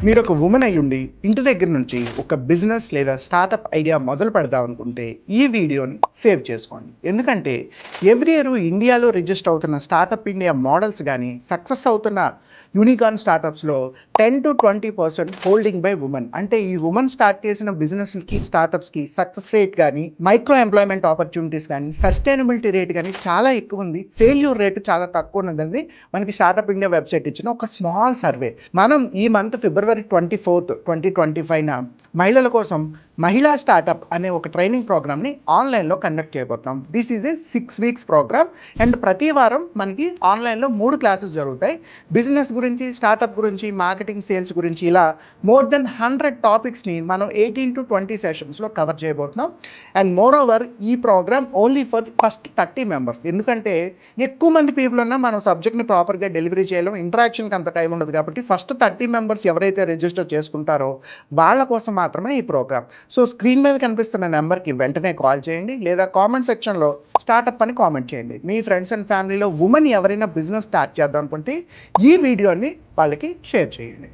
మీరు ఒక ఉమెన్ అయ్యుండి ఇంటి దగ్గర నుంచి ఒక బిజినెస్ లేదా స్టార్టప్ ఐడియా మొదలు పెడదాం అనుకుంటే ఈ వీడియోని సేవ్ చేసుకోండి. ఎందుకంటే ఎవ్రీ ఇయర్ ఇండియాలో రిజిస్టర్ అవుతున్న స్టార్టప్ ఇండియా మోడల్స్ కానీ సక్సెస్ అవుతున్న యూనికార్న్ స్టార్టప్స్లో 10-20% హోల్డింగ్ బై ఉమెన్. అంటే ఈ ఉమెన్ స్టార్ట్ చేసిన బిజినెస్కి స్టార్టప్స్కి సక్సెస్ రేట్ కానీ మైక్రో ఎంప్లాయ్మెంట్ ఆపర్చునిటీస్ కానీ సస్టైనబిలిటీ రేట్ కానీ చాలా ఎక్కువ ఉంది. ఫెయిల్యూర్ రేటు చాలా తక్కువ ఉన్నది మనకి స్టార్టప్ ఇండియా వెబ్సైట్ ఇచ్చిన ఒక స్మాల్ సర్వే. మనం ఈ మంత్ February 24, 2025 మహిళల కోసం మహిళా స్టార్టప్ అనే ఒక ట్రైనింగ్ ప్రోగ్రామ్ని ఆన్లైన్లో కండక్ట్ చేయబోతున్నాం. This is a 6 weeks program and ప్రతి వారం మనకి ఆన్లైన్లో 3 క్లాసెస్ జరుగుతాయి. బిజినెస్ గురించి, స్టార్టప్ గురించి, మార్కెటింగ్, సేల్స్ గురించి ఇలా మోర్ దెన్ 100 టాపిక్స్ని మనం 18 to 20 సెషన్స్లో కవర్ చేయబోతున్నాం. అండ్ మోర్ ఓవర్ ఈ program only for first 30 members. ఎందుకంటే ఎక్కువ మంది పీపుల్ ఉన్నా మనం సబ్జెక్ట్ని ప్రాపర్గా డెలివరీ చేయలేం, ఇంటరాక్షన్కి అంత టైం ఉండదు. కాబట్టి ఫస్ట్ 30 members ఎవరైతే రిజిస్టర్ చేసుకుంటారో వాళ్ళ కోసం మాత్రమే ఈ ప్రోగ్రామ్. సో స్క్రీన్ మీద కనిపిస్తున్న నెంబర్కి వెంటనే కాల్ చేయండి లేదా కామెంట్ సెక్షన్లో స్టార్టప్ అని కామెంట్ చేయండి. మీ ఫ్రెండ్స్ అండ్ ఫ్యామిలీలో ఉమెన్ ఎవరైనా బిజినెస్ స్టార్ట్ చేద్దాం అనుకుంటే ఈ వీడియోని వాళ్ళకి షేర్ చేయండి.